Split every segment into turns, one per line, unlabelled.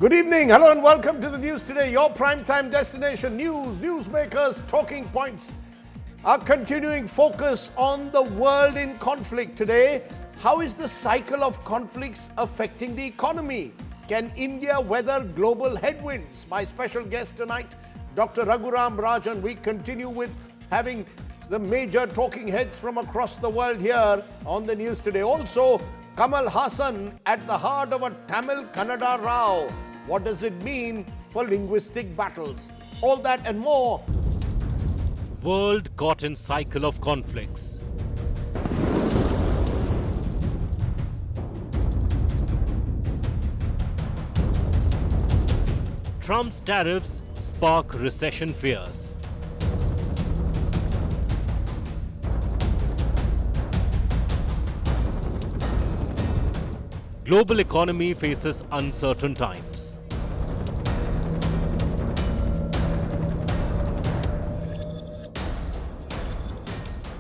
Good evening. Hello and welcome to the News Today, your primetime destination. Newsmakers, talking points. Our continuing focus on the world in conflict today. How is the cycle of conflicts affecting the economy? Can India weather global headwinds? My special guest tonight, Dr. Raghuram Rajan. We continue with having the major talking heads from across the world here on the News Today. Also, Kamal Haasan at the heart of a Tamil-Kannada row. What does it mean for linguistic battles? All that and more.
World caught in cycle of conflicts. Trump's tariffs spark recession fears. Global economy faces uncertain times.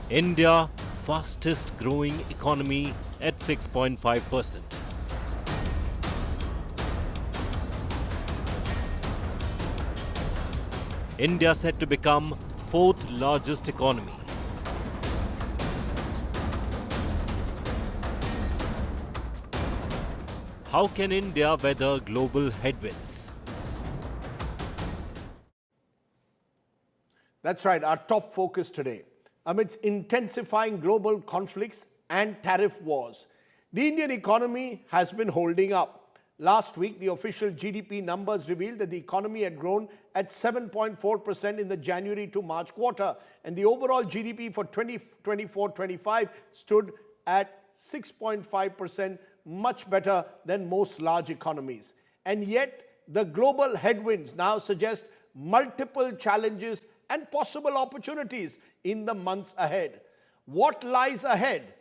India, fastest growing economy at 6.5%. India set to become fourth largest economy. How can India weather global headwinds?
That's right, our top focus today. Amidst intensifying global conflicts and tariff wars, the Indian economy has been holding up. Last week, the official GDP numbers revealed that the economy had grown at 7.4% in the January to March quarter, and the overall GDP for 2024-25 stood at 6.5%, much better than most large economies. And yet, the global headwinds now suggest multiple challenges and possible opportunities in the months ahead. What lies ahead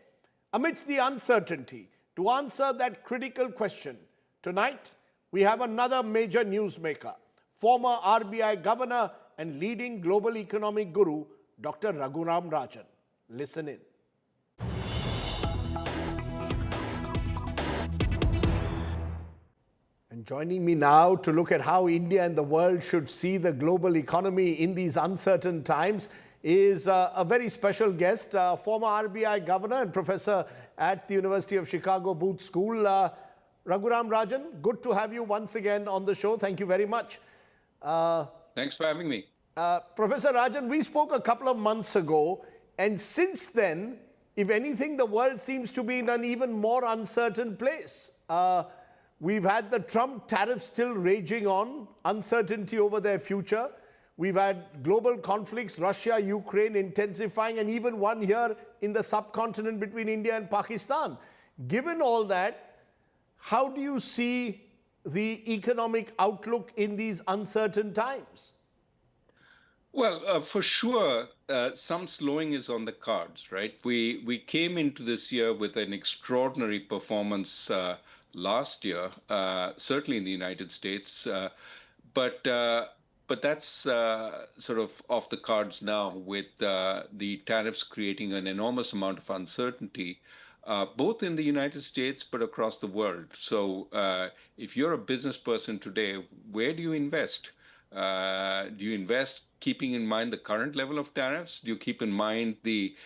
amidst the uncertainty? To answer that critical question, tonight we have another major newsmaker, former RBI Governor and leading global economic guru, Dr. Raghuram Rajan. Listen in. And joining me now to look at how India and the world should see the global economy in these uncertain times is a very special guest, former RBI Governor and professor at the University of Chicago Booth School, Raghuram Rajan. Good to have you once again on the show. Thank you very much.
Thanks for having me.
Professor Rajan, we spoke a couple of months ago, and since then, if anything, the world seems to be in an even more uncertain place. We've had the Trump tariffs still raging on, uncertainty over their future. We've had global conflicts, Russia, Ukraine intensifying, and even one here in the subcontinent between India and Pakistan. Given all that, how do you see the economic outlook in these uncertain times?
Well, for sure, some slowing is on the cards, right? We came into this year with an extraordinary performance last year, certainly in the United States, but that's sort of off the cards now with the tariffs creating an enormous amount of uncertainty, both in the United States but across the world. So if you're a business person today, where do you invest? Do you invest keeping in mind the current level of tariffs? Do you keep in mind the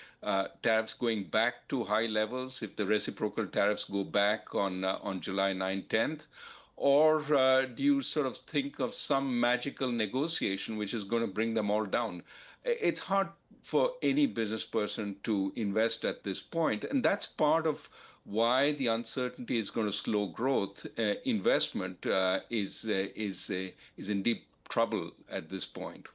tariffs going back to high levels if the reciprocal tariffs go back on July 9th, 10th? Or do you sort of think of some magical negotiation which is going to bring them all down? It's hard for any business person to invest at this point, and that's part of why the uncertainty is going to slow growth. Investment is in deep trouble at this point.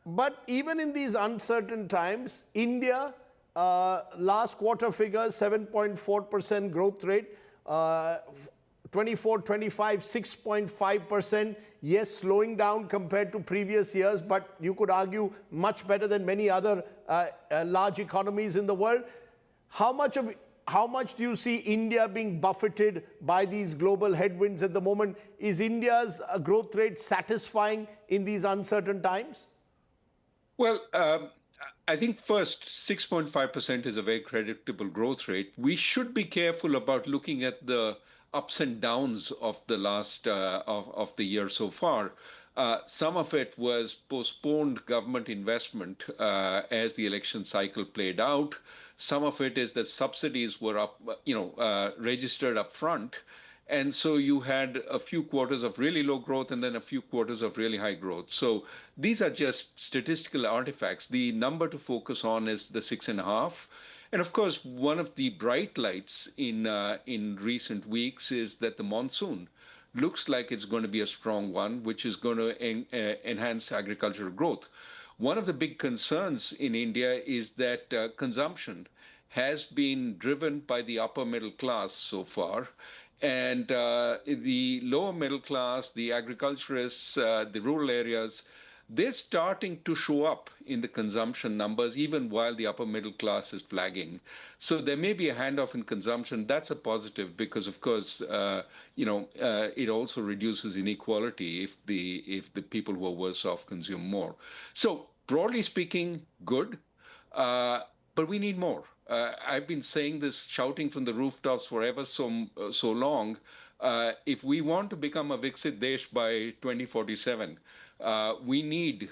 But even in these uncertain times, India, last quarter figures, 7.4% growth rate, 24-25, 6.5%. Yes, slowing down compared to previous years, but you could argue much better than many other large economies in the world. How much do you see India being buffeted by these global headwinds at the moment? Is India's growth rate satisfying in these uncertain times?
Well, I think first, 6.5% is a very creditable growth rate. We should be careful about looking at the ups and downs of the last of the year so far. Some of it was postponed government investment as the election cycle played out. Some of it is that subsidies were registered up front. And so you had a few quarters of really low growth and then a few quarters of really high growth. So these are just statistical artifacts. The number to focus on is the 6.5. And of course, one of the bright lights in recent weeks is that the monsoon looks like it's going to be a strong one, which is going to enhance agricultural growth. One of the big concerns in India is that consumption has been driven by the upper middle class so far. And the lower middle class, the agriculturists, the rural areas, they're starting to show up in the consumption numbers, even while the upper middle class is flagging. So there may be a handoff in consumption. That's a positive because, of course, it also reduces inequality if the people who are worse off consume more. So broadly speaking, good, but we need more. I've been saying this, shouting from the rooftops forever so long. If we want to become a Viksit Desh by 2047, we need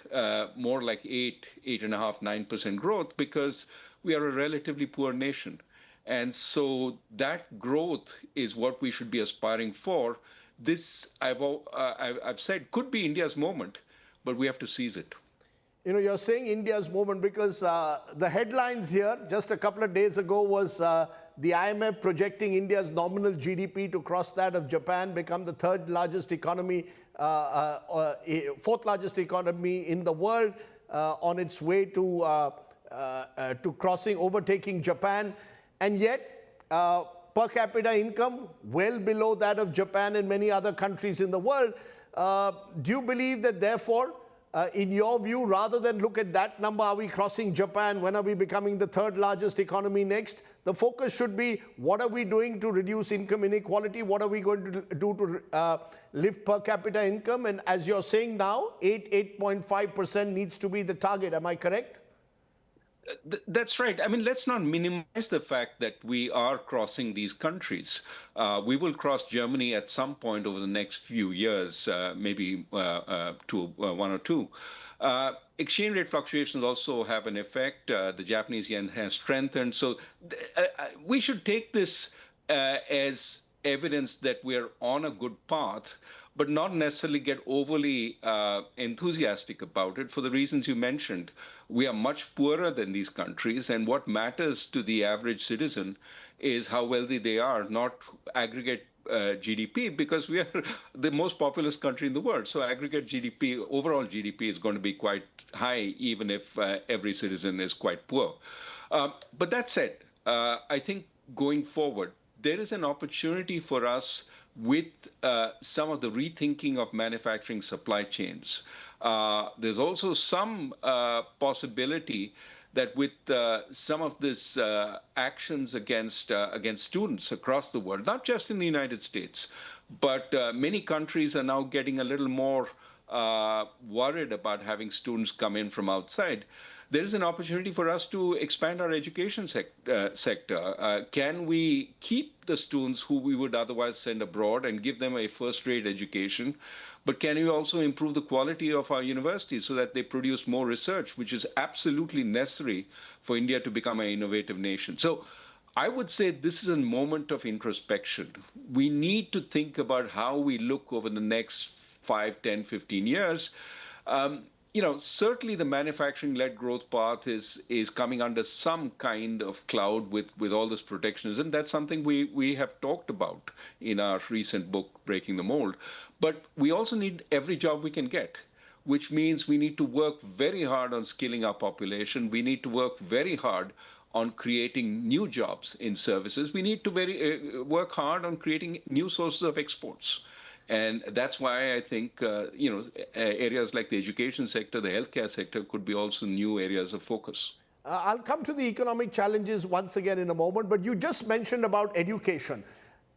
more like 8.5%, 9% growth because we are a relatively poor nation. And so that growth is what we should be aspiring for. This, I've said, could be India's moment, but we have to seize it.
You know, you're saying India's moment because the headlines here just a couple of days ago was the IMF projecting India's nominal GDP to cross that of Japan, become the third largest economy, fourth largest economy in the world, on its way to overtaking Japan. And yet, per capita income well below that of Japan and many other countries in the world. Do you believe that therefore, in your view, rather than look at that number, are we crossing Japan? When are we becoming the third largest economy next? The focus should be, what are we doing to reduce income inequality? What are we going to do to lift per capita income? And as you're saying now, 8.5% needs to be the target. Am I correct?
That's right. I mean, let's not minimize the fact that we are crossing these countries. We will cross Germany at some point over the next few years, maybe one or two. Exchange rate fluctuations also have an effect. The Japanese yen has strengthened. So we should take this as evidence that we're on a good path, but not necessarily get overly enthusiastic about it for the reasons you mentioned. We are much poorer than these countries, and what matters to the average citizen is how wealthy they are, not aggregate GDP, because we are the most populous country in the world. So aggregate GDP, overall GDP is going to be quite high, even if every citizen is quite poor. But that said, I think going forward, there is an opportunity for us with some of the rethinking of manufacturing supply chains. There's also some possibility that with some of this actions against students across the world, not just in the United States, but many countries are now getting a little more worried about having students come in from outside. There is an opportunity for us to expand our education sector. Can we keep the students who we would otherwise send abroad and give them a first-rate education? But can we also improve the quality of our universities so that they produce more research, which is absolutely necessary for India to become an innovative nation? So I would say this is a moment of introspection. We need to think about how we look over the next 5, 10, 15 years. Certainly the manufacturing-led growth path is coming under some kind of cloud with all this protectionism. That's something we have talked about in our recent book, Breaking the Mold. But we also need every job we can get, which means we need to work very hard on skilling our population. We need to work very hard on creating new jobs in services. We need to work hard on creating new sources of exports. And that's why I think, areas like the education sector, the healthcare sector could be also new areas of focus.
I'll come to the economic challenges once again in a moment, but you just mentioned about education.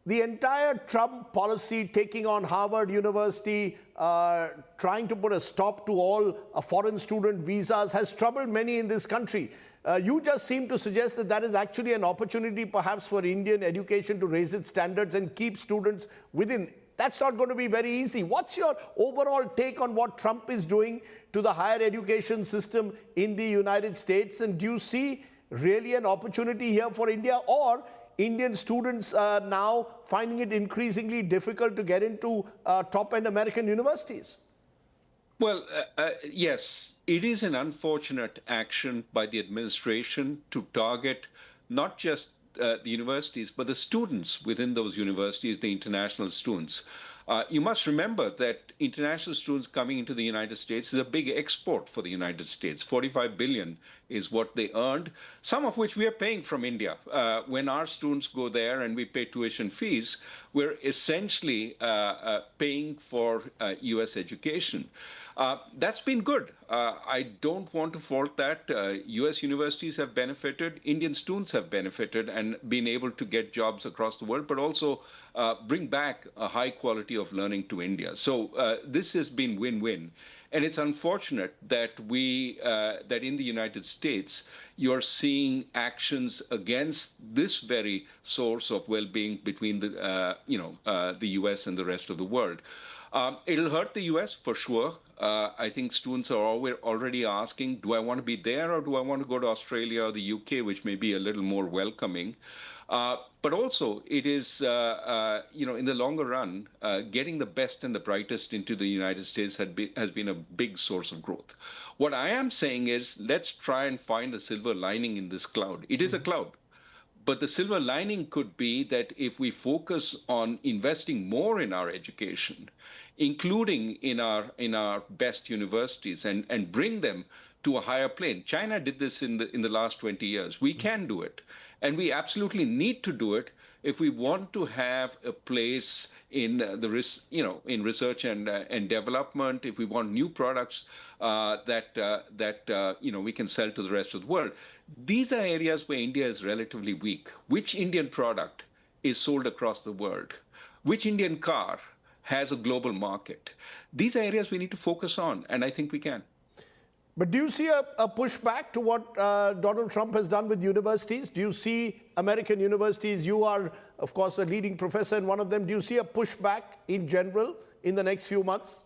The entire Trump policy taking on Harvard University, trying to put a stop to all foreign student visas has troubled many in this country. You just seem to suggest that that is actually an opportunity perhaps for Indian education to raise its standards and keep students within. That's not going to be very easy. What's your overall take on what Trump is doing to the higher education system in the United States? And do you see really an opportunity here for India, or Indian students now finding it increasingly difficult to get into top-end American universities?
Well, yes, it is an unfortunate action by the administration to target not just the universities, but the students within those universities, the international students. You must remember that international students coming into the United States is a big export for the United States. 45 billion is what they earned, some of which we are paying from India. When our students go there and we pay tuition fees, we're essentially paying for US education. That's been good. I don't want to fault that. US universities have benefited, Indian students have benefited and been able to get jobs across the world, but also bring back a high quality of learning to India. So this has been win-win. And it's unfortunate that that in the United States, you're seeing actions against this very source of well-being between the US and the rest of the world. It'll hurt the US for sure. I think students are already asking, do I want to be there or do I want to go to Australia or the UK, which may be a little more welcoming? But also, it is, in the longer run, getting the best and the brightest into the United States has been a big source of growth. What I am saying is, let's try and find a silver lining in this cloud. It is a cloud. But the silver lining could be that if we focus on investing more in our education, including in our best universities, and bring them to a higher plane. China did this in the last 20 years. We can do it, and we absolutely need to do it if we want to have a place in in research and development. If we want new products that we can sell to the rest of the world. These are areas where India is relatively weak. Which Indian product is sold across the world? Which Indian car has a global market? These are areas we need to focus on, and I think we can.
But do you see a pushback to what Donald Trump has done with universities? Do you see American universities? You are, of course, a leading professor in one of them. Do you see a pushback in general in the next few months?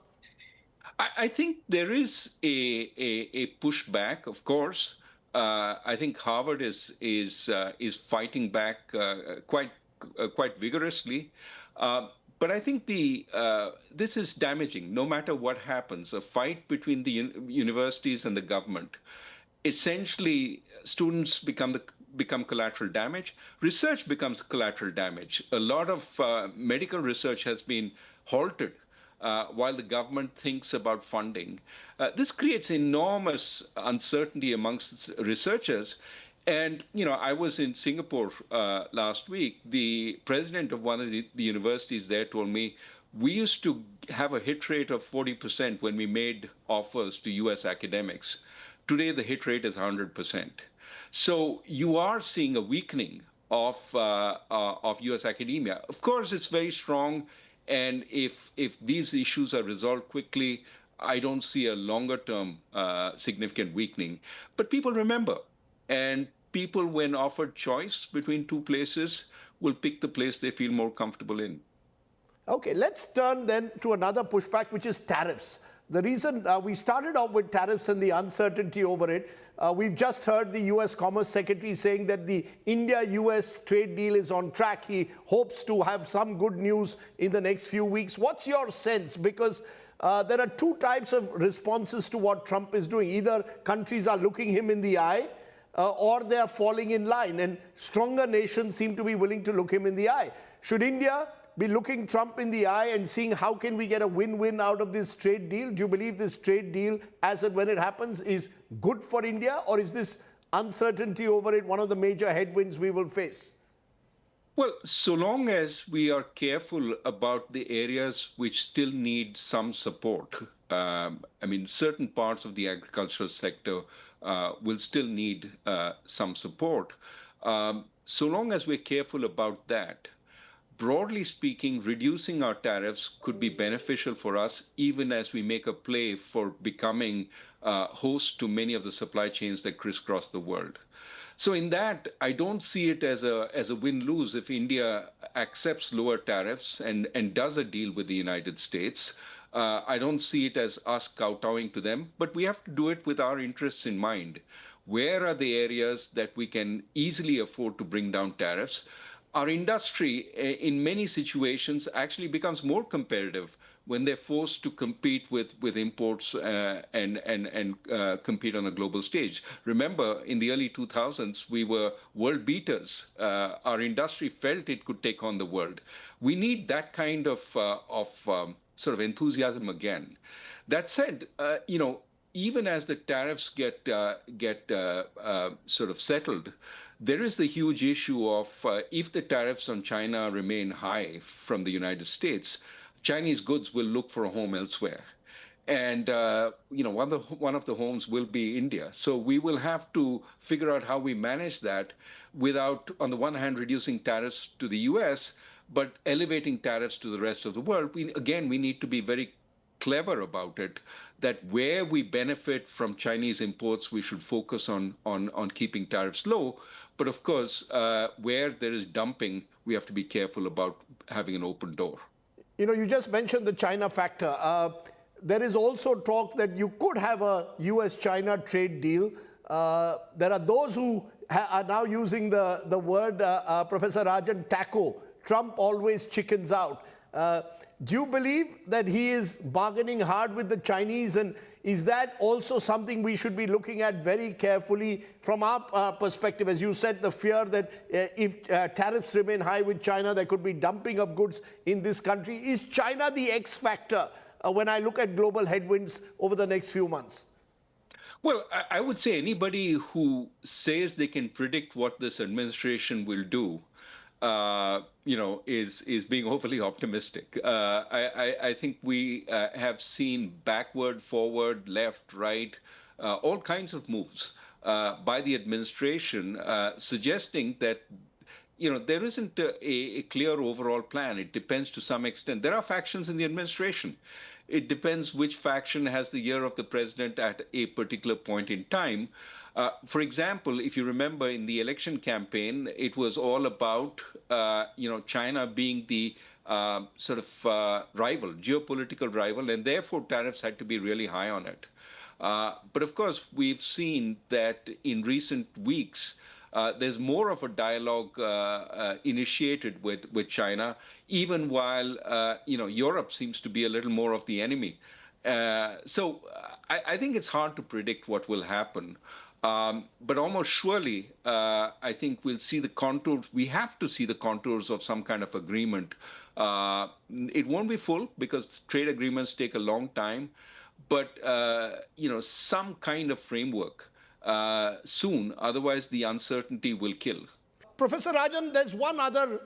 I think there is a pushback, of course. I think Harvard is fighting back quite vigorously. But I think this is damaging. No matter what happens, a fight between the universities and the government, essentially students become collateral damage. Research becomes collateral damage. A lot of medical research has been halted while the government thinks about funding. This creates enormous uncertainty amongst researchers. And, I was in Singapore last week. The president of one of the universities there told me, we used to have a hit rate of 40% when we made offers to US academics. Today, the hit rate is 100%. So you are seeing a weakening of US academia. Of course, it's very strong. And if these issues are resolved quickly, I don't see a longer-term significant weakening. But people remember. And people, when offered choice between two places, will pick the place they feel more comfortable in.
Okay, let's turn then to another pushback, which is tariffs. The reason we started off with tariffs and the uncertainty over it, we've just heard the US Commerce Secretary saying that the India-US trade deal is on track. He hopes to have some good news in the next few weeks. What's your sense? Because there are two types of responses to what Trump is doing. Either countries are looking him in the eye, or they are falling in line, and stronger nations seem to be willing to look him in the eye. Should India be looking Trump in the eye and seeing how can we get a win-win out of this trade deal? Do you believe this trade deal, as and when it happens, is good for India, or is this uncertainty over it one of the major headwinds we will face?
Well, so long as we are careful about the areas which still need some support, certain parts of the agricultural sector will still need some support. So long as we're careful about that, broadly speaking, reducing our tariffs could be beneficial for us, even as we make a play for becoming host to many of the supply chains that crisscross the world. So in that, I don't see it as a win-lose if India accepts lower tariffs and does a deal with the United States. I don't see it as us kowtowing to them, but we have to do it with our interests in mind. Where are the areas that we can easily afford to bring down tariffs? Our industry, in many situations, actually becomes more competitive when they're forced to compete with imports and compete on a global stage. Remember, in the early 2000s, we were world beaters. Our industry felt it could take on the world. We need that kind of sort of enthusiasm again. That said, even as the tariffs get sort of settled, there is the huge issue of if the tariffs on China remain high from the United States, Chinese goods will look for a home elsewhere. And one of the homes will be India. So we will have to figure out how we manage that without, on the one hand, reducing tariffs to the U.S., but elevating tariffs to the rest of the world. We need to be very clever about it, that where we benefit from Chinese imports, we should focus on keeping tariffs low. But of course, where there is dumping, we have to be careful about having an open door.
You just mentioned the China factor. There is also talk that you could have a US-China trade deal. There are those who are now using the word, Professor Rajan, taco. Trump always chickens out. Do you believe that he is bargaining hard with the Chinese? And is that also something we should be looking at very carefully from our perspective? As you said, the fear that if tariffs remain high with China, there could be dumping of goods in this country. Is China the X factor when I look at global headwinds over the next few months?
Well, I would say anybody who says they can predict what this administration will do is being overly optimistic. I think we have seen backward, forward, left, right, all kinds of moves by the administration suggesting that there isn't a clear overall plan. It depends to some extent. There are factions in the administration. It depends which faction has the ear of the president at a particular point in time. For example, if you remember in the election campaign, it was all about China being the sort of rival, geopolitical rival, and therefore tariffs had to be really high on it. But of course, we've seen that in recent weeks, there's more of a dialogue initiated with China, even while Europe seems to be a little more of the enemy. So I think it's hard to predict what will happen. But almost surely, I think we'll see the contours. We have to see the contours of some kind of agreement. It won't be full because trade agreements take a long time, but some kind of framework soon. Otherwise, the uncertainty will kill.
Professor Rajan, there's one other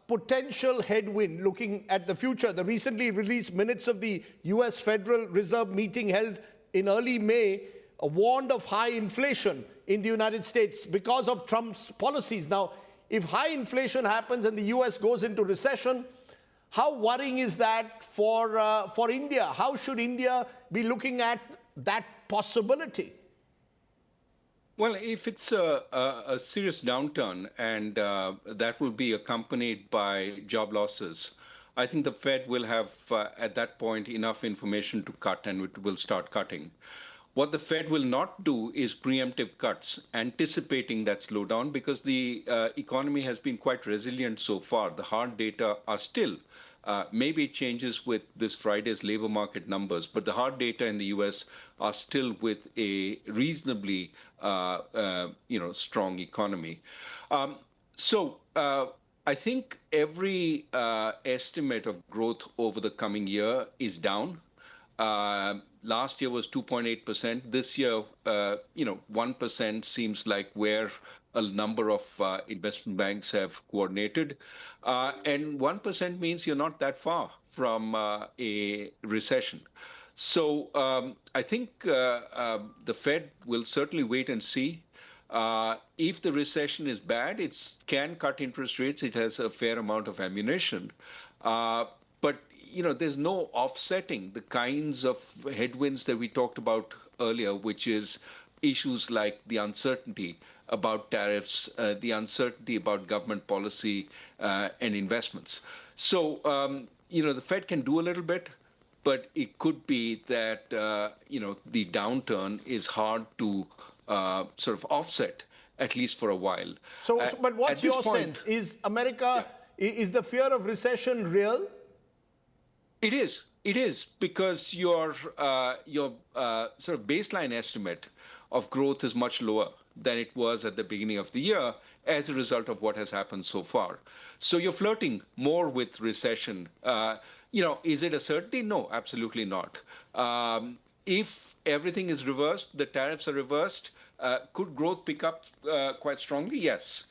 potential headwind looking at the future. The recently released minutes of the US Federal Reserve meeting held in early May warned of high inflation in the United States because of Trump's policies. Now, if high inflation happens and the US goes into recession, how worrying is that for India? How should India be looking at that possibility?
Well, if it's a serious downturn and that will be accompanied by job losses, I think the Fed will have, at that point, enough information to cut, and it will start cutting. What the Fed will not do is preemptive cuts, anticipating that slowdown, because the economy has been quite resilient so far. The hard data are still, maybe it changes with this Friday's labor market numbers, but the hard data in the US are still with a reasonably strong economy. So I think every estimate of growth over the coming year is down. Last year was 2.8%. This year, 1% seems like where a number of investment banks have coordinated. And 1% means you're not that far from a recession. So I think the Fed will certainly wait and see. If the recession is bad, it can cut interest rates. It has a fair amount of ammunition. But there's no offsetting the kinds of headwinds that we talked about earlier, which is issues like the uncertainty, about tariffs, the uncertainty about government policy and investments. So, the Fed can do a little bit, but it could be that, the downturn is hard to sort of offset, at least for a while.
But
At
what's
this
your
point,
sense? Is America,
Yeah.
is the fear of recession real?
It is. It is because your sort of baseline estimate of growth is much lower than it was at the beginning of the year as a result of what has happened so far. So you're flirting more with recession. Is it a certainty? No, absolutely not. If everything is reversed, the tariffs are reversed, could growth pick up quite strongly? Yes.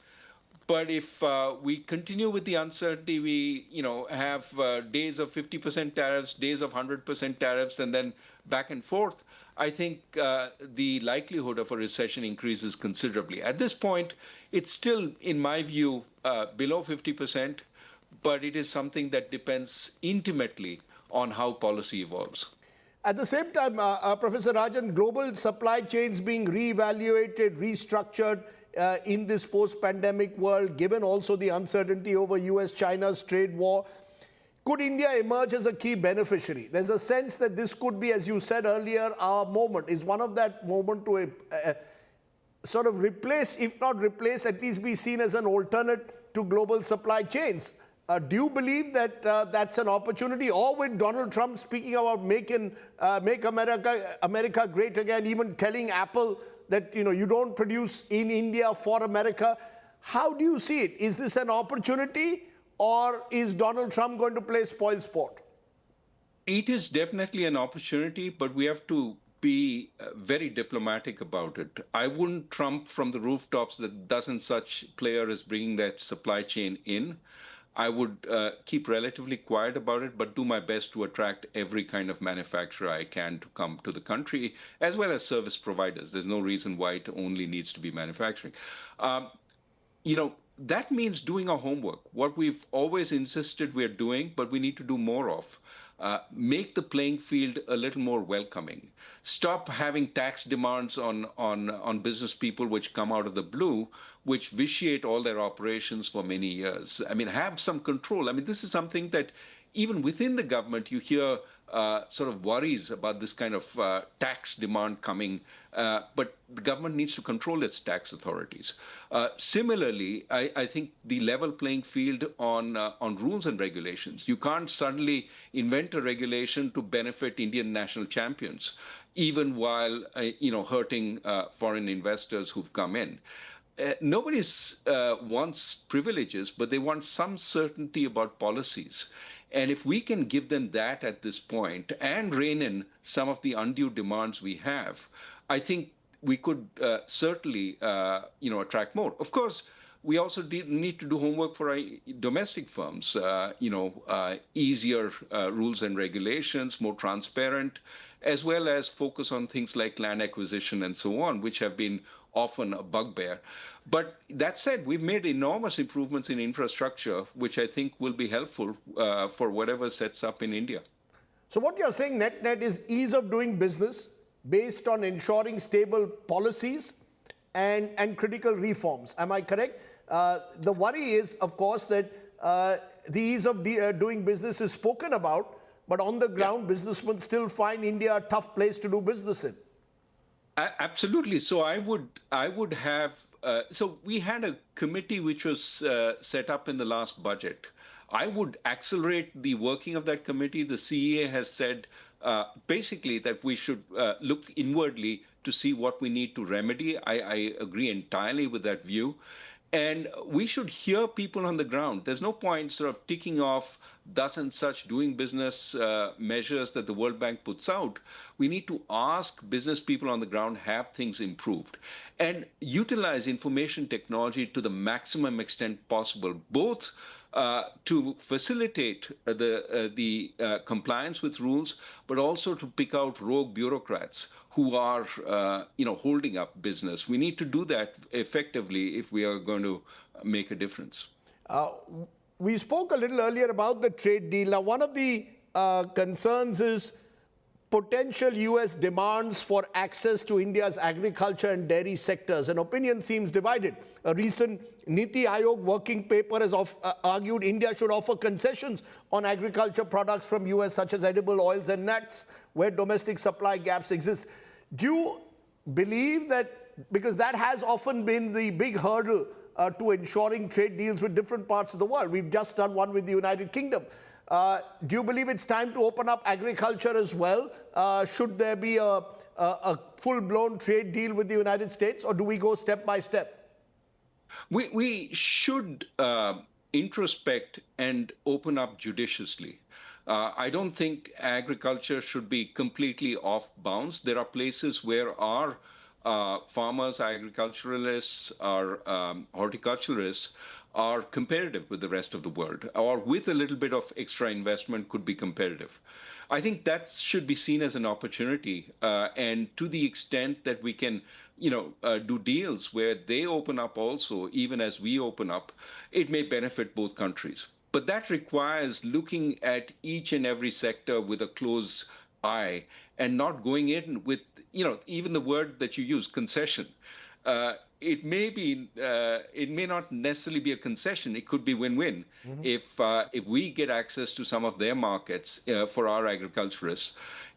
But if we continue with the uncertainty, we have days of 50% tariffs, days of 100% tariffs, and then back and forth, I think the likelihood of a recession increases considerably. At this point, it's still, in my view, below 50%, but it is something that depends intimately on how policy evolves.
At the same time, Professor Rajan, global supply chains being reevaluated, restructured in this post-pandemic world, given also the uncertainty over US-China's trade war. Could India emerge as a key beneficiary? There's a sense that this could be, as you said earlier, our moment, is one of that moment to sort of replace, if not replace, at least be seen as an alternate to global supply chains. Do you believe that that's an opportunity? Or with Donald Trump speaking about make America great again, even telling Apple that you don't produce in India for America. How do you see it? Is this an opportunity, or is Donald Trump going to play spoilsport?
It is definitely an opportunity, but we have to be very diplomatic about it. I wouldn't trump from the rooftops that doesn't such player is bringing that supply chain in. I would keep relatively quiet about it, but do my best to attract every kind of manufacturer I can to come to the country, as well as service providers. There's no reason why it only needs to be manufacturing. That means doing our homework. What we've always insisted we're doing, but we need to do more of. Make the playing field a little more welcoming. Stop having tax demands on business people which come out of the blue, which vitiate all their operations for many years. I mean, have some control. I mean, this is something that even within the government, you hear sort of worries about this kind of tax demand coming, but the government needs to control its tax authorities. Similarly, I think the level playing field on rules and regulations. You can't suddenly invent a regulation to benefit Indian national champions, even while hurting foreign investors who've come in. Nobody wants privileges, but they want some certainty about policies. And if we can give them that at this point and rein in some of the undue demands we have, I think we could certainly, attract more. Of course, we also need to do homework for our domestic firms. Easier rules and regulations, more transparent, as well as focus on things like land acquisition and so on, which have been often a bugbear. But that said, we've made enormous improvements in infrastructure, which I think will be helpful for whatever sets up in India.
So what you're saying net is ease of doing business based on ensuring stable policies and critical reforms. Am I correct? The worry is, of course, that the ease of doing business is spoken about, but on the ground, businessmen still find India a tough place to do business in.
Absolutely. So I would have. So we had a committee which was set up in the last budget. I would accelerate the working of that committee. The CEA has said basically that we should look inwardly to see what we need to remedy. I agree entirely with that view. And we should hear people on the ground. There's no point sort of ticking off thus and such doing business measures that the World Bank puts out. We need to ask business people on the ground, have things improved? And utilize information technology to the maximum extent possible, both to facilitate the compliance with rules, but also to pick out rogue bureaucrats who are, holding up business. We need to do that effectively if we are going to make a difference.
We spoke a little earlier about the trade deal. Now, one of the concerns is potential US demands for access to India's agriculture and dairy sectors, and opinion seems divided. A recent Niti Aayog working paper has argued India should offer concessions on agriculture products from US, such as edible oils and nuts, where domestic supply gaps exist. Do you believe that, because that has often been the big hurdle to ensuring trade deals with different parts of the world? We've just done one with the United Kingdom. Do you believe it's time to open up agriculture as well? Should there be a full-blown trade deal with the United States, or do we go step by step?
We should introspect and open up judiciously. I don't think agriculture should be completely off bounds. There are places where our farmers, agriculturalists, our horticulturists are competitive with the rest of the world, or with a little bit of extra investment could be competitive. I think that should be seen as an opportunity, and to the extent that we can, do deals where they open up also, even as we open up, it may benefit both countries. But that requires looking at each and every sector with a close eye and not going in with, even the word that you use, concession. It may not necessarily be a concession. It could be win-win if we get access to some of their markets for our agriculturists.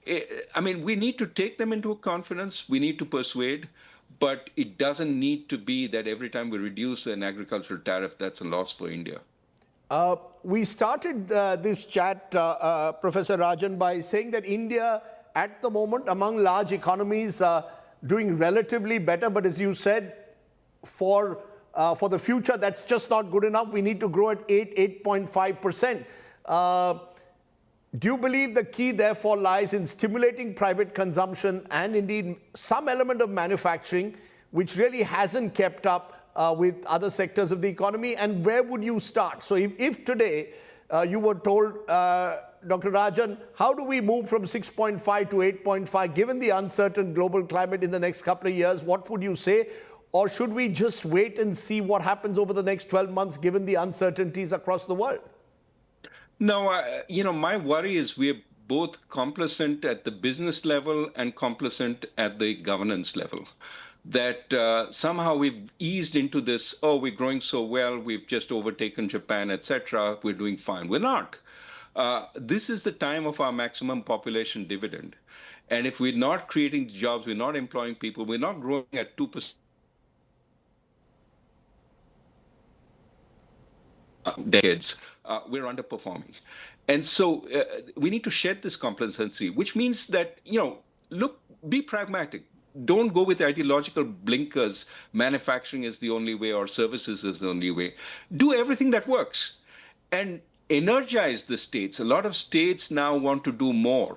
We need to take them into confidence. We need to persuade, but it doesn't need to be that every time we reduce an agricultural tariff, that's a loss for India.
We started this chat, Professor Rajan, by saying that India, at the moment, among large economies, doing relatively better. But as you said, for the future, that's just not good enough. We need to grow at 8.5%. Do you believe the key, therefore, lies in stimulating private consumption and indeed some element of manufacturing, which really hasn't kept up with other sectors of the economy? And where would you start? So if today you were told, Dr. Rajan, how do we move from 6.5 to 8.5, given the uncertain global climate in the next couple of years, what would you say? Or should we just wait and see what happens over the next 12 months, given the uncertainties across the world?
No, my worry is we're both complacent at the business level and complacent at the governance level. That somehow we've eased into this, we're growing so well, we've just overtaken Japan, etc., we're doing fine. We're not. This is the time of our maximum population dividend. And if we're not creating jobs, we're not employing people, we're not growing at 2% decades, we're underperforming. And so we need to shed this complacency, which means that, be pragmatic. Don't go with ideological blinkers, manufacturing is the only way or services is the only way. Do everything that works and energize the states. A lot of states now want to do more.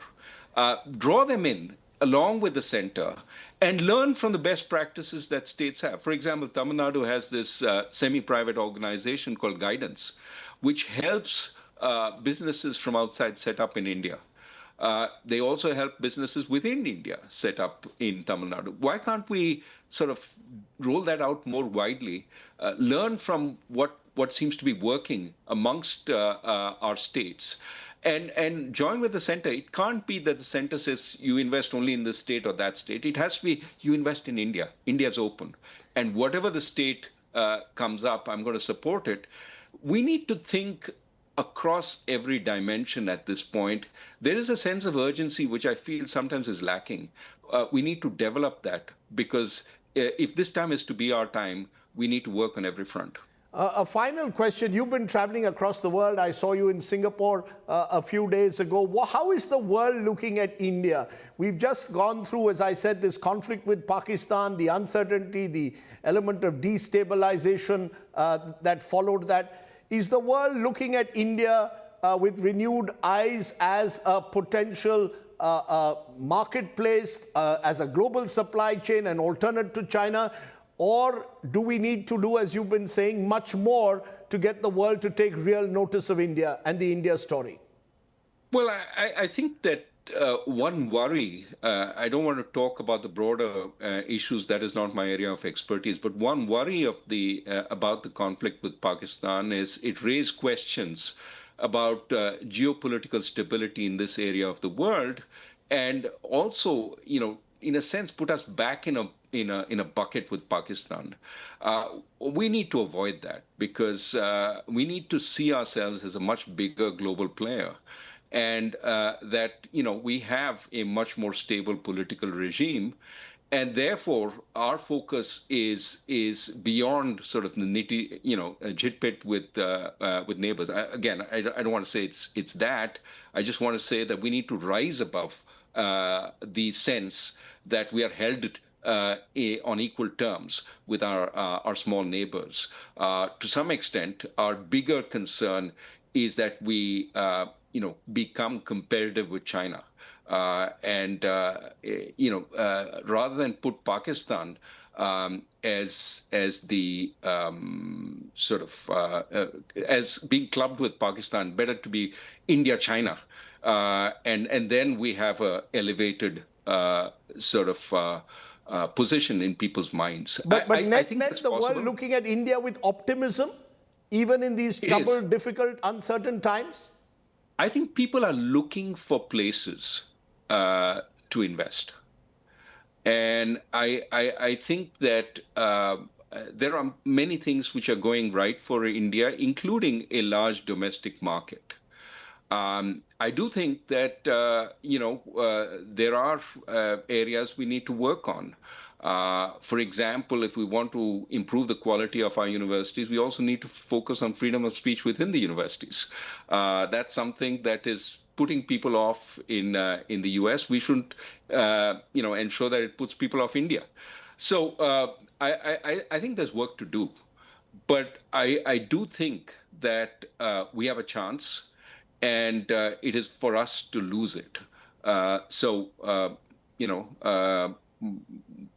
Draw them in along with the center and learn from the best practices that states have. For example, Tamil Nadu has this semi-private organization called Guidance, which helps businesses from outside set up in India. They also help businesses within India set up in Tamil Nadu. Why can't we sort of roll that out more widely, learn from what seems to be working amongst our states, and join with the center? It can't be that the center says you invest only in this state or that state. It has to be you invest in India. India's open. And whatever the state comes up, I'm going to support it. We need to think across every dimension at this point. There is a sense of urgency which I feel sometimes is lacking. We need to develop that, because if this time is to be our time, we need to work on every front.
A final question. You've been traveling across the world. I saw you in Singapore a few days ago. How is the world looking at India? We've just gone through, as I said, this conflict with Pakistan, the uncertainty, the element of destabilization that followed that. Is the world looking at India with renewed eyes as a potential marketplace, as a global supply chain, an alternate to China? Or do we need to do, as you've been saying, much more to get the world to take real notice of India and the India story?
Well, I think that one worry, I don't want to talk about the broader issues, that is not my area of expertise, but one worry of about the conflict with Pakistan is it raised questions about geopolitical stability in this area of the world, and also, in a sense, put us back in a bucket with Pakistan. We need to avoid that because we need to see ourselves as a much bigger global player, and that we have a much more stable political regime, and therefore our focus is beyond sort of the nitty jitpit with neighbors. I don't want to say it's that. I just want to say that we need to rise above the sense that we are held on equal terms with our small neighbors. To some extent, our bigger concern is that we become competitive with China. Rather than put Pakistan as the sort of as being clubbed with Pakistan, better to be India, China, and then we have a elevated sort of position in people's minds.
But
I
net,
think that's
the world
possible.
looking at India with optimism, even in these
It
troubled,
is.
difficult, uncertain times?
I think people are looking for places to invest. And I think that there are many things which are going right for India, including a large domestic market. I do think that there are areas we need to work on. For example, if we want to improve the quality of our universities, we also need to focus on freedom of speech within the universities. That's something that is putting people off in the US. We shouldn't ensure that it puts people off India. So I think there's work to do, but I do think that we have a chance, and it is for us to lose it.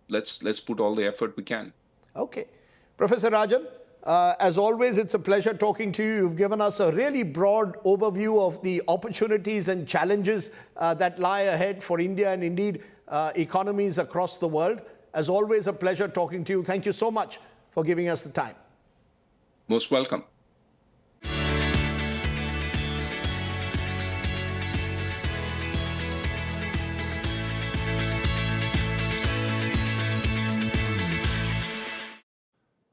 Let's put all the effort we can.
Okay. Professor Rajan, as always, it's a pleasure talking to you. You've given us a really broad overview of the opportunities and challenges that lie ahead for India and indeed economies across the world. As always, a pleasure talking to you. Thank you so much for giving us the time.
Most welcome.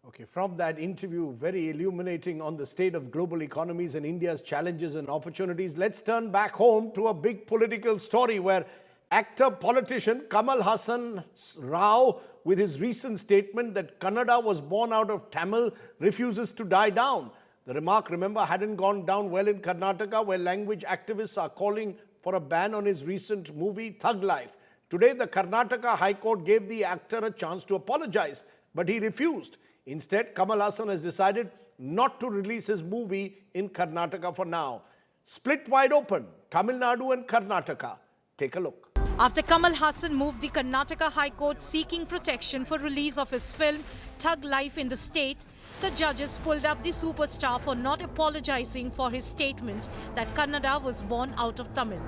Okay, from that interview, very illuminating on the state of global economies and India's challenges and opportunities, let's turn back home to a big political story where actor-politician Kamal Haasan's row with his recent statement that Kannada was born out of Tamil refuses to die down. The remark, remember, hadn't gone down well in Karnataka, where language activists are calling for a ban on his recent movie, Thug Life. Today, the Karnataka High Court gave the actor a chance to apologize, but he refused. Instead, Kamal Haasan has decided not to release his movie in Karnataka for now. Split wide open, Tamil Nadu and Karnataka. Take a look.
After Kamal Haasan moved the Karnataka High Court seeking protection for release of his film Thug Life in the state, the judges pulled up the superstar for not apologizing for his statement that Kannada was born out of Tamil.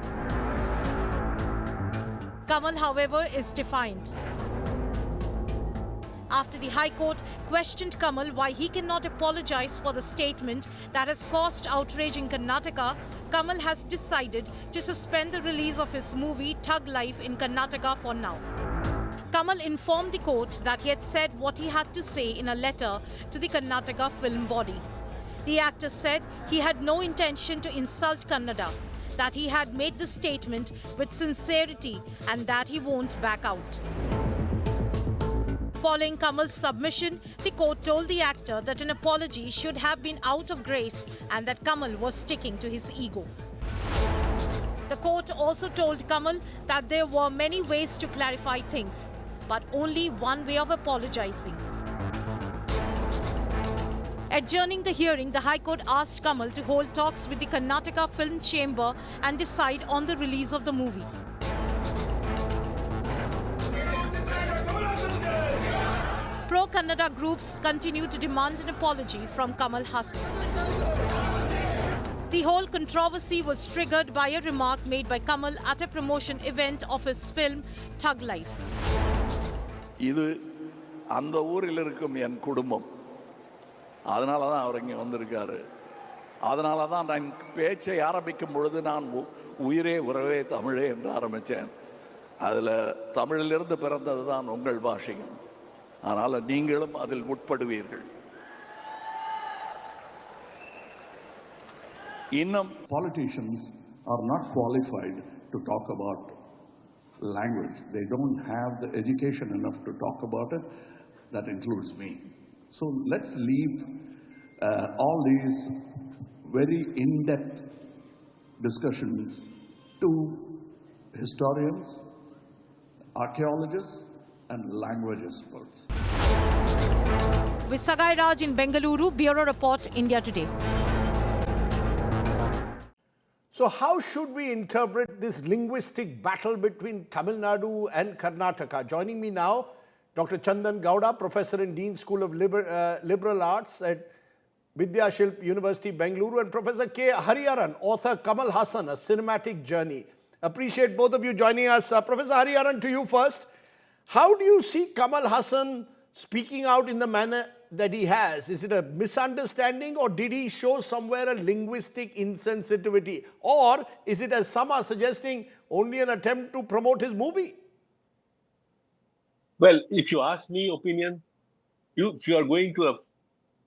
Kamal, however, is defiant. After the High Court questioned Kamal why he cannot apologize for the statement that has caused outrage in Karnataka, Kamal has decided to suspend the release of his movie Thug Life in Karnataka for now. Kamal informed the court that he had said what he had to say in a letter to the Karnataka film body. The actor said he had no intention to insult Kannada, that he had made the statement with sincerity and that he won't back out. Following Kamal's submission, the court told the actor that an apology should have been out of grace and that Kamal was sticking to his ego. The court also told Kamal that there were many ways to clarify things, but only one way of apologizing. Adjourning the hearing, the High Court asked Kamal to hold talks with the Karnataka Film Chamber and decide on the release of the movie. Pro-Kannada groups continue to demand an apology from Kamal Haasan. The whole controversy was triggered by a remark made by Kamal at a promotion event of his film Thug Life.
இது அந்த ஊரில் இருக்கும் என் குடும்பம், அதனால தான் அவர் இங்கே வந்திருக்காரு. அதனால தான் நான் பேச்சை ஆரம்பிக்கும் பொழுது நான் உயிரே உறவே தமிழே என்று ஆரம்பித்தேன். அதில் தமிழிலிருந்து பிறந்தது தான் உங்கள் பாஷையும். அதனால் நீங்களும் அதில் உட்படுவீர்கள். இன்னும்
politicians are not qualified to talk about language. They don't have the education enough to talk about it. That includes me. So let's leave all these very in-depth discussions to historians, archaeologists, and language experts.
With Sagai Raj in Bengaluru, Bureau Report, India Today.
So how should we interpret this linguistic battle between Tamil Nadu and Karnataka? Joining me now, Dr. Chandan Gowda, Professor and Dean School of Liberal Arts at Vidyashilp University, Bengaluru, and Professor K. Hariharan, author Kamal Haasan, A Cinematic Journey. Appreciate both of you joining us. Professor Hariharan, to you first. How do you see Kamal Haasan speaking out in the manner that he has? Is it a misunderstanding, or did he show somewhere a linguistic insensitivity? Or is it, as some are suggesting, only an attempt to promote his movie?
Well, if you ask me opinion, if you are going to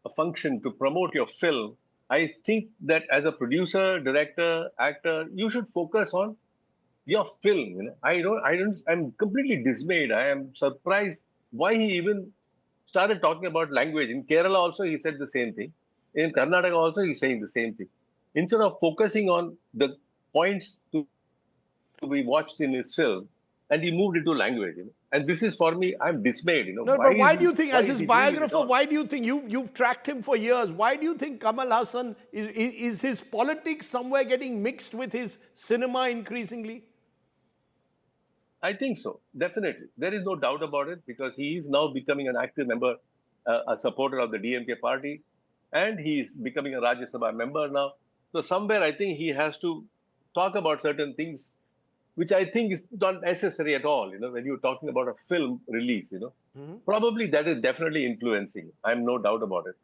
a function to promote your film, I think that as a producer, director, actor, you should focus on your film. I'm completely dismayed. I am surprised why he even started talking about language. In Kerala also, he said the same thing. In Karnataka also, he's saying the same thing. Instead of focusing on the points to be watched in his film, and he moved into language. And this is, for me, I'm dismayed.
No, but why do you think, as his biographer, why do you think, you've tracked him for years, why do you think Kamal Haasan, is his politics somewhere getting mixed with his cinema increasingly?
I think so, definitely. There is no doubt about it, because he is now becoming an active member, a supporter of the DMK party, and he is becoming a Rajya Sabha member now. So somewhere I think he has to talk about certain things, which I think is not necessary at all. When you're talking about a film release, probably that is definitely influencing. I'm no doubt about it.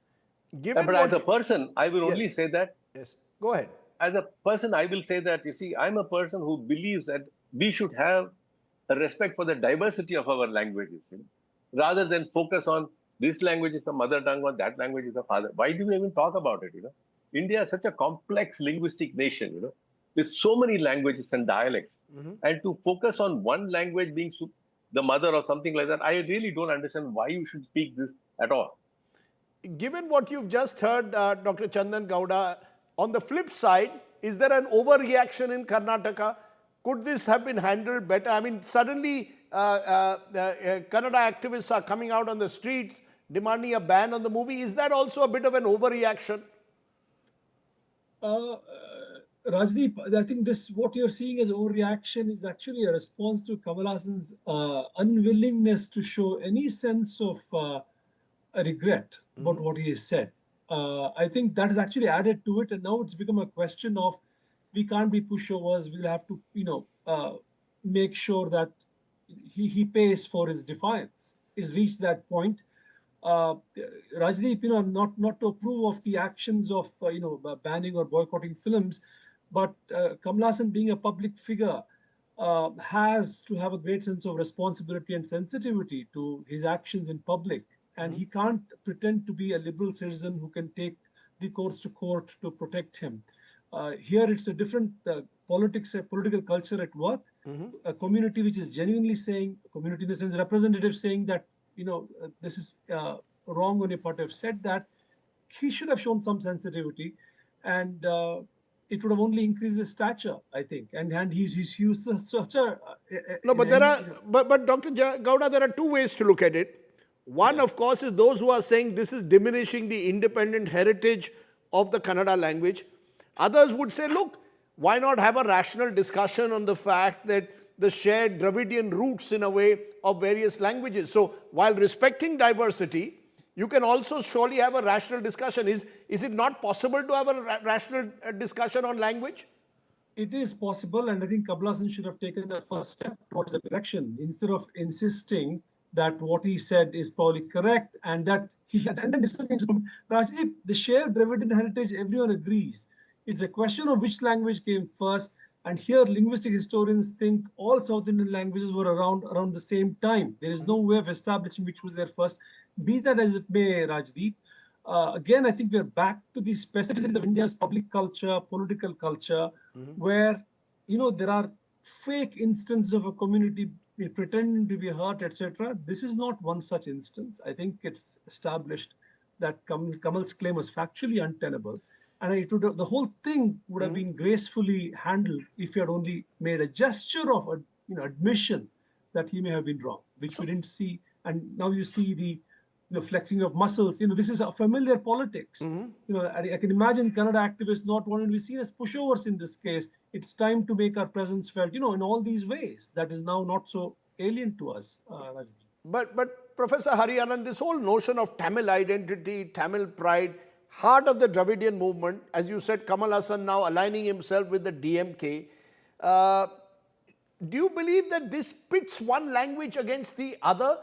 But as a person, I will only say that.
Yes, go ahead.
As a person, I will say that, you see, I'm a person who believes that we should have a respect for the diversity of our languages, rather than focus on this language is a mother tongue or that language is a father. Why do we even talk about it? India is such a complex linguistic nation, with so many languages and dialects. And to focus on one language being the mother or something like that, I really don't understand why you should speak this at all.
Given what you've just heard, Dr. Chandan Gowda, on the flip side, is there an overreaction in Karnataka? Could this have been handled better? I mean, suddenly Kannada activists are coming out on the streets demanding a ban on the movie. Is that also a bit of an overreaction?
Rajdeep, I think what you're seeing as overreaction is actually a response to Kamal Haasan's unwillingness to show any sense of regret about what he has said. I think that is actually added to it, and now it's become a question of, we can't be pushovers. We'll have to, make sure that he pays for his defiance. It's reached that point. Rajdeep, not to approve of the actions of, banning or boycotting films, but Kamal Haasan, being a public figure, has to have a great sense of responsibility and sensitivity to his actions in public. And he can't pretend to be a liberal citizen who can take recourse to court to protect him. Here it's a different political culture at work, a community which is genuinely saying, community in the sense representatives saying that, this is wrong on your part to have said that. He should have shown some sensitivity, and it would have only increased his stature, I think. And he's used such a...
No, but but Dr. Gowda, there are two ways to look at it. One, of course, is those who are saying this is diminishing the independent heritage of the Kannada language. Others would say, look, why not have a rational discussion on the fact that the shared Dravidian roots, in a way, of various languages. So while respecting diversity, you can also surely have a rational discussion. Is it not possible to have a rational discussion on language?
It is possible, and I think Kamal Haasan should have taken the first step towards the direction, instead of insisting that what he said is probably correct, and that he had ended discussion. The shared Dravidian heritage, everyone agrees. It's a question of which language came first, And here, linguistic historians think all South Indian languages were around the same time. There is no way of establishing which was there first. Be that as it may, Rajdeep, again, I think we're back to the specificities of India's public culture, political culture, where there are fake instances of a community pretending to be hurt, etc. This is not one such instance. I think it's established that Kamal's claim was factually untenable. And the whole thing would have been gracefully handled if he had only made a gesture of admission that he may have been wrong, which we didn't see. And now you see the flexing of muscles. This is a familiar politics. I can imagine Kannada activists not wanting to be seen as pushovers in this case. It's time to make our presence felt, in all these ways. That is now not so alien to us, Rajdeep.
But Professor Hariharan, this whole notion of Tamil identity, Tamil pride, heart of the Dravidian movement, as you said, Kamal Haasan now aligning himself with the DMK. Do you believe that this pits one language against the other?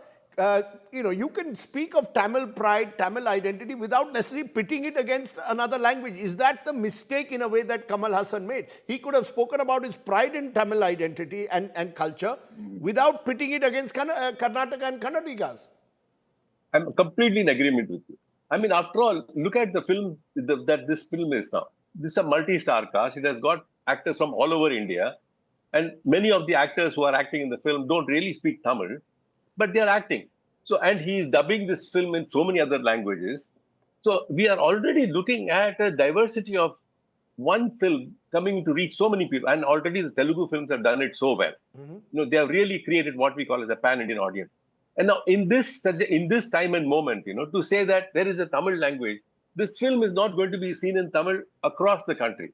You can speak of Tamil pride, Tamil identity without necessarily pitting it against another language. Is that the mistake in a way that Kamal Haasan made? He could have spoken about his pride in Tamil identity and culture without pitting it against Karnataka and Kannadigas.
I'm completely in agreement with you. I mean, after all, look at the film that this film is now. This is a multi-star cast. It has got actors from all over India. And many of the actors who are acting in the film don't really speak Tamil, but they are acting. So, and he is dubbing this film in so many other languages. So we are already looking at a diversity of one film coming to reach so many people. And already the Telugu films have done it so well. They have really created what we call as a pan-Indian audience. And now in this time and moment, to say that there is a Tamil language, this film is not going to be seen in Tamil across the country.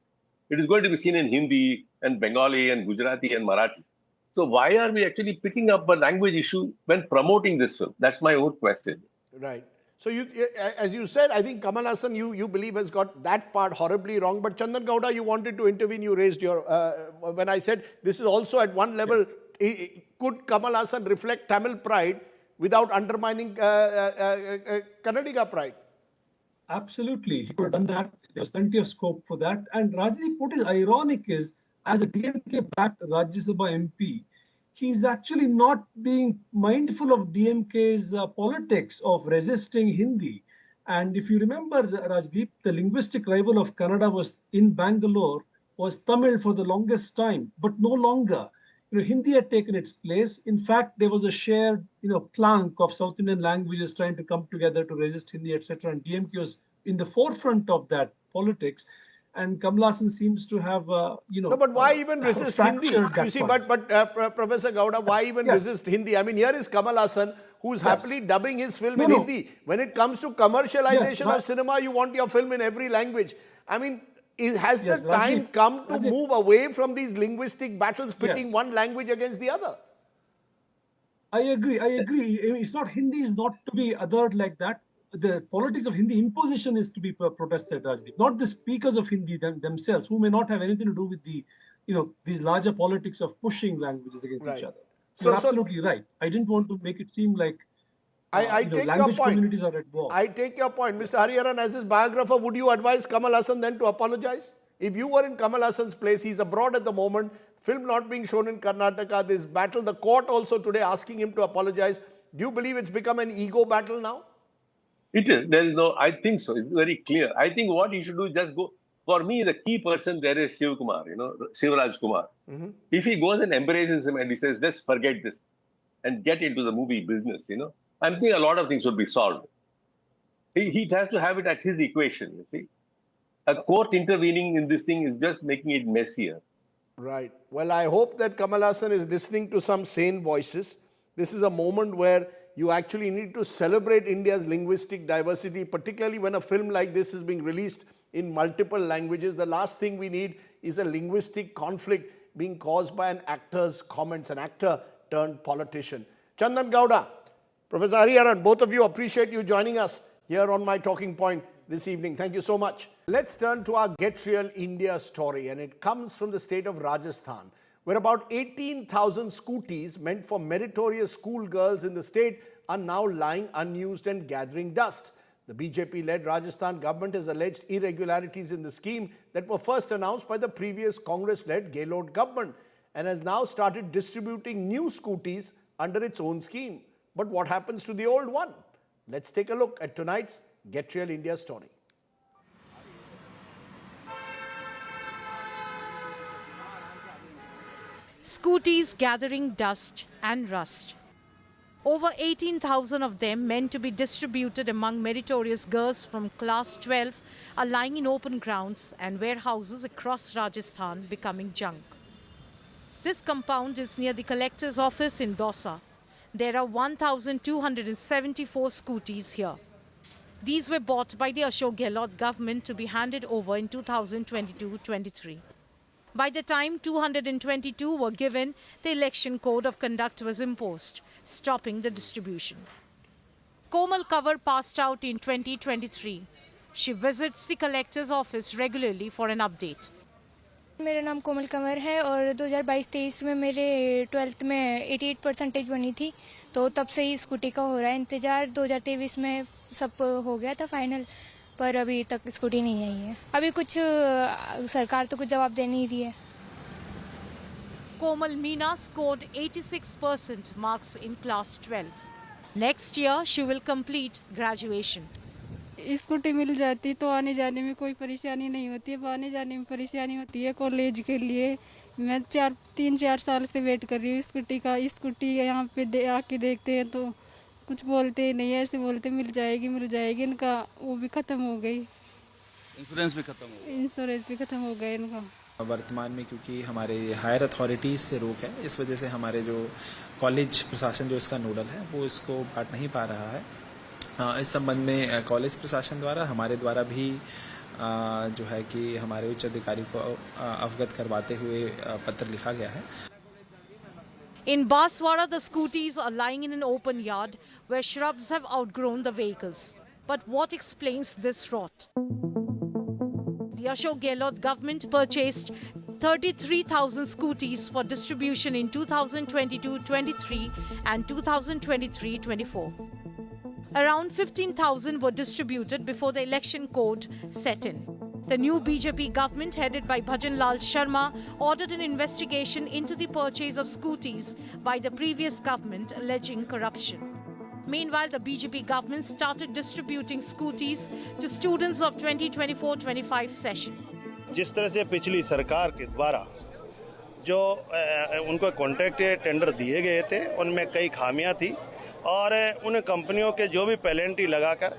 It is going to be seen in Hindi and Bengali and Gujarati and Marathi. So why are we actually picking up a language issue when promoting this film? That's my own question.
Right. So as you said, I think Kamal Haasan, you believe has got that part horribly wrong. But Chandan Gowda, you wanted to intervene. You raised your, when I said this is also at one level, could Kamal Haasan reflect Tamil pride without undermining Kannadiga pride?
Absolutely. He could have done that. There's plenty of scope for that. And Rajdeep, what is ironic is, as a DMK-backed Rajya Sabha MP, he's actually not being mindful of DMK's politics of resisting Hindi. And if you remember, Rajdeep, the linguistic rival of Kannada was in Bangalore was Tamil for the longest time, but no longer. Hindi had taken its place. In fact, there was a shared, plank of South Indian languages trying to come together to resist Hindi, etc. And DMK was in the forefront of that politics. And Kamal Haasan seems to have, No,
but why even resist Hindi? You see, but Professor Gowda, why even resist Hindi? I mean, here is Kamal Haasan, who's happily dubbing his film in Hindi. When it comes to commercialization of cinema, you want your film in every language. I mean, has the time come to move away from these linguistic battles, pitting one language against the other?
I agree. It's not, Hindi is not to be othered like that. The politics of Hindi imposition is to be protested, Rajdeep, not the speakers of Hindi themselves, who may not have anything to do with the, these larger politics of pushing languages against each other. You're absolutely right. I didn't want to make it seem like
I take
language
your point.
Communities are at war.
I take your point. Mr. Hariharan, as his biographer, would you advise Kamal Haasan then to apologize? If you were in Kamal Haasan's place, he's abroad at the moment, film not being shown in Karnataka, this battle, the court also today asking him to apologize. Do you believe it's become an ego battle now?
It is. There is no, I think so. It's very clear. I think what he should do is just go. For me, the key person there is Shiv Kumar, Shivraj Kumar. If he goes and embraces him and he says, just forget this and get into the movie business, I think a lot of things would be solved. He has to have it at his equation, you see. A court intervening in this thing is just making it messier.
Right. Well, I hope that Kamal Haasan is listening to some sane voices. This is a moment where you actually need to celebrate India's linguistic diversity, particularly when a film like this is being released in multiple languages. The last thing we need is a linguistic conflict being caused by an actor's comments, an actor turned politician. Chandan Gowda, Professor Hariharan, both of you, appreciate you joining us here on My Talking Point this evening. Thank you so much. Let's turn to our Get Real India story, and it comes from the state of Rajasthan, where about 18,000 scooties meant for meritorious schoolgirls in the state are now lying unused and gathering dust. The BJP-led Rajasthan government has alleged irregularities in the scheme that were first announced by the previous Congress-led Gehlot government and has now started distributing new scooties under its own scheme. But what happens to the old one? Let's take a look at tonight's Get Real India story.
Scooties gathering dust and rust. Over 18,000 of them meant to be distributed among meritorious girls from class 12 are lying in open grounds and warehouses across Rajasthan becoming junk. This compound is near the collector's office in Dausa. There are 1,274 scooties here. These were bought by the Ashok Gehlot government to be handed over in 2022-23. By the time 222 were given, the election code of conduct was imposed, stopping the distribution. Komal cover passed out in 2023. She visits the collector's office regularly for an update.
मेरा नाम कोमल कंवर है और 2022-23 में मेरे 12th में 88% बनी थी, तो तब से ही स्कूटी का हो रहा है इंतजार। 2023 में सब हो गया था फाइनल, पर अभी तक स्कूटी नहीं आई है। अभी कुछ सरकार तो कुछ जवाब दे नहीं रही है।
Komal Meena scored 86% marks in class 12. Next year, she will complete graduation.
Scooty मिल जाती तो आने जाने में कोई परेशानी नहीं होती है। आने जाने में परेशानी होती है कॉलेज के लिए। मैं 3-4 साल से वेट कर रही हूँ स्कूटी का। स्कूटी यहाँ पे आके देखते हैं तो कुछ बोलते नहीं है, ऐसे बोलते मिल जाएगी। इनका वो भी ख़त्म हो गई, इंश्योरेंस भी ख़त्म हो गया इनका।
वर्तमान में क्योंकि हमारे हायर अथॉरिटीज़ से रोक है, इस वजह से हमारे जो कॉलेज प्रशासन जो इसका नोडल है वो इसको बांट नहीं पा रहा है। इस संबंध में कॉलेज प्रशासन द्वारा हमारे द्वारा भी जो है कि हमारे उच्च अधिकारी को अवगत करवाते हुए पत्र लिखा गया है।
In Baswara, the scooties are lying in an open yard where shrubs have outgrown the vehicles. But what explains this rot? The Ashok Gehlot government purchased 33,000 scooties for distribution in 2022-23 and 2023-24. Around 15,000 were distributed before the election code set in. The new BJP government, headed by Bhajan Lal Sharma, ordered an investigation into the purchase of scooties by the previous government, alleging corruption. Meanwhile, the BJP government started distributing scooties to students of 2024-25 session.
जिस तरह से पिछली सरकार के द्वारा जो उनको contract tender दिए गए थे, उनमें कई खामियां थी और उन कंपनियों के जो भी पेनल्टी लगाकर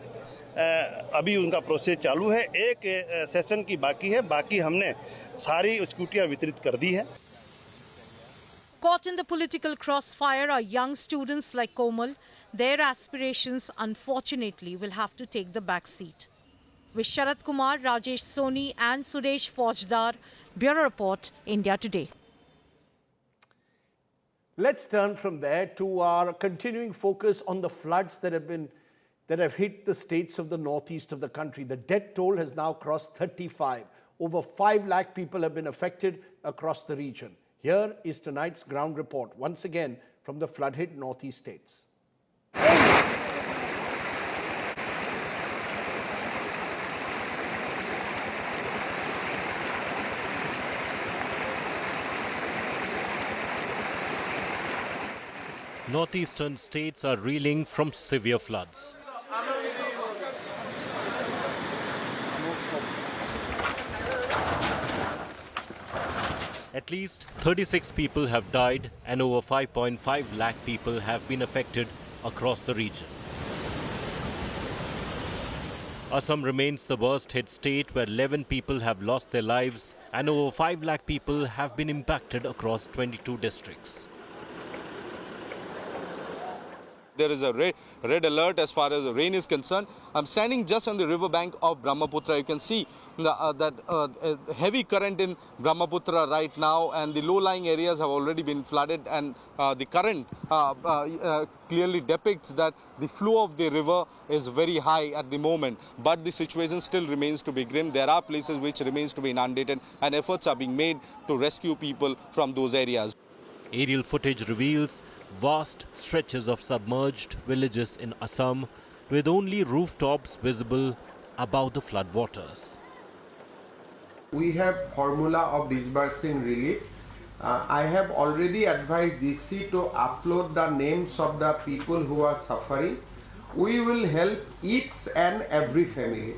अभी उनका प्रोसेस चालू है। एक सेशन की बाकी है, बाकी हमने सारी स्कूटियां वितरित कर दी है।
Caught in the political crossfire are young students like Komal. Their aspirations, unfortunately, will have to take the back seat. With Sharat Kumar, Rajesh Soni and Suresh Faujdar, Bureau Report, India Today.
Let's turn from there to our continuing focus on the floods that have hit the states of the northeast of the country. The death toll has now crossed 35. Over 5 lakh people have been affected across the region. Here is tonight's ground report, once again from the flood-hit northeast states.
Northeastern states are reeling from severe floods. At least 36 people have died and over 5.5 lakh people have been affected across the region. Assam remains the worst hit state where 11 people have lost their lives and over 5 lakh people have been impacted across 22 districts.
There is a red alert as far as the rain is concerned. I'm standing just on the riverbank of Brahmaputra. You can see that heavy current in Brahmaputra right now, and the low-lying areas have already been flooded, and the current clearly depicts that the flow of the river is very high at the moment. But the situation still remains to be grim. There are places which remains to be inundated, and efforts are being made to rescue people from those areas.
Aerial footage reveals vast stretches of submerged villages in Assam, with only rooftops visible above the floodwaters.
We have formula of disbursing relief. I have already advised DC to upload the names of the people who are suffering. We will help each and every family.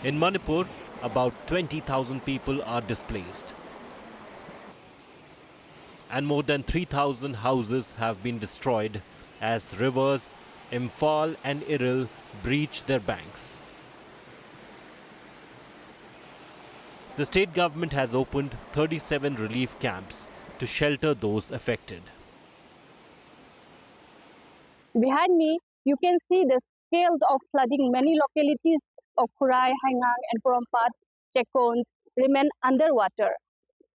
In Manipur, about 20,000 people are displaced. And more than 3,000 houses have been destroyed as rivers Imphal and Iril breach their banks. The state government has opened 37 relief camps to shelter those affected.
Behind me, you can see the scales of flooding. Many localities of Khurai, Hangang and Porompat, Chekons remain underwater.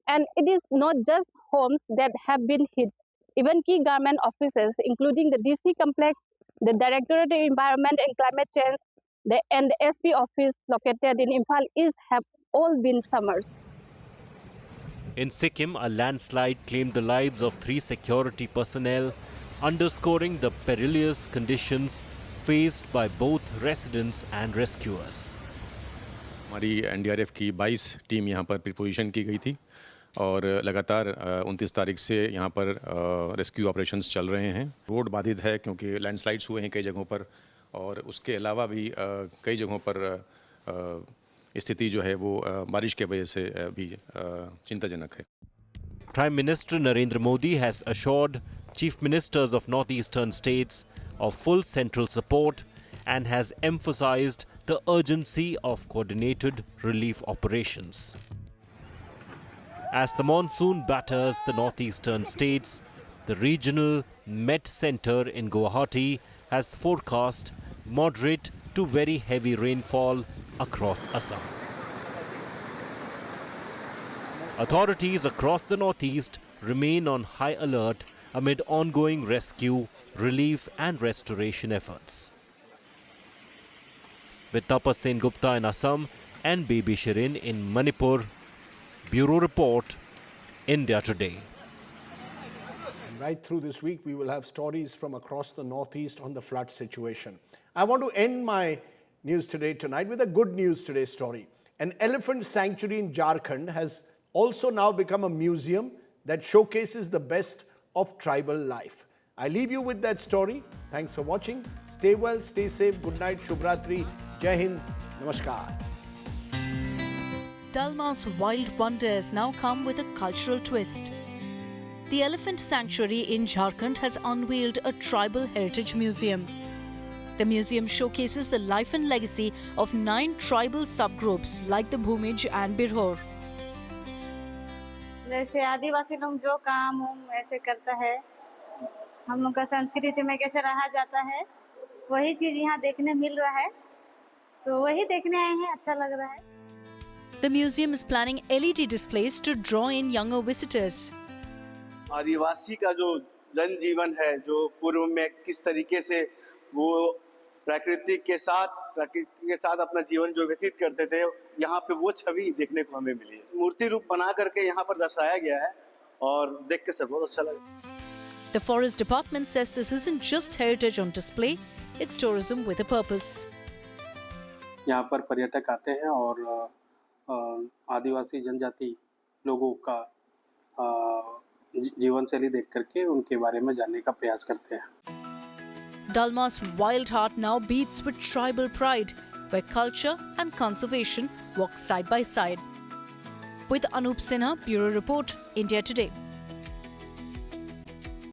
And it is not just homes that have been hit. Even key government offices, including the DC complex, the Directorate of Environment and Climate Change, and the SP office located in Imphal East have all been submerged.
In Sikkim, a landslide claimed the lives of 3 security personnel, underscoring the perilous conditions faced by both residents and rescuers.
हमारी NDRF की 22 team यहाँ पर preposition की गई थी और लगातार 29 तारीख से यहाँ पर रेस्क्यू ऑपरेशंस चल रहे हैं। रोड बाधित है क्योंकि लैंडस्लाइड्स हुए हैं कई जगहों पर और उसके अलावा भी कई जगहों पर स्थिति जो है वो बारिश के वजह से भी चिंताजनक है।
Prime Minister Narendra Modi has assured chief ministers of northeastern states of full central support and has emphasized the urgency of coordinated relief operations. As the monsoon batters the northeastern states, the regional Met Center in Guwahati has forecast moderate to very heavy rainfall across Assam. Authorities across the northeast remain on high alert amid ongoing rescue, relief and restoration efforts. With Tapas Sen Gupta in Assam and Baby Shirin in Manipur, Bureau Report, India Today.
Right through this week, we will have stories from across the Northeast on the flood situation. I want to end my News Today tonight with a good News Today story. An elephant sanctuary in Jharkhand has also now become a museum that showcases the best of tribal life. I leave you with that story. Thanks for watching. Stay well, stay safe. Good night, Shubhratri, Jai Hind, Namaskar.
Dalma's wild wonders now come with a cultural twist. The Elephant Sanctuary in Jharkhand has unveiled a tribal heritage museum. The museum showcases the life and legacy of 9 tribal subgroups like the Bhumij and Birhor.
जैसे आदिवासी लोग जो काम ऐसे करता है, हम लोग का संस्कृति में कैसे रहा जाता है, वही चीज यहाँ देखने मिल रहा है, तो वही देखने आए हैं, अच्छा लग रहा है।
The museum is planning LED displays to draw in younger visitors.
आदिवासी का जो जनजीवन है, जो पूर्व में किस तरीके से वो प्रकृति के साथ अपना जीवन जो व्यतीत करते थे, यहाँ पे वो छवि देखने को हमें मिली है। मूर्ति रूप बना करके यहाँ पर दर्शाया गया है और देख के सब बहुत अच्छा लगा।
The Forest Department says this isn't just heritage on display, it's tourism with a purpose.
यहाँ पर पर्यटक आते हैं और आदिवासी जनजाति लोगों का जीवन शैली देख करके उनके बारे में जानने का प्रयास करते हैं।
Dalma's wild heart now beats with tribal pride, where culture and conservation walk side by side. With Anup Sinha, Bureau Report, India Today.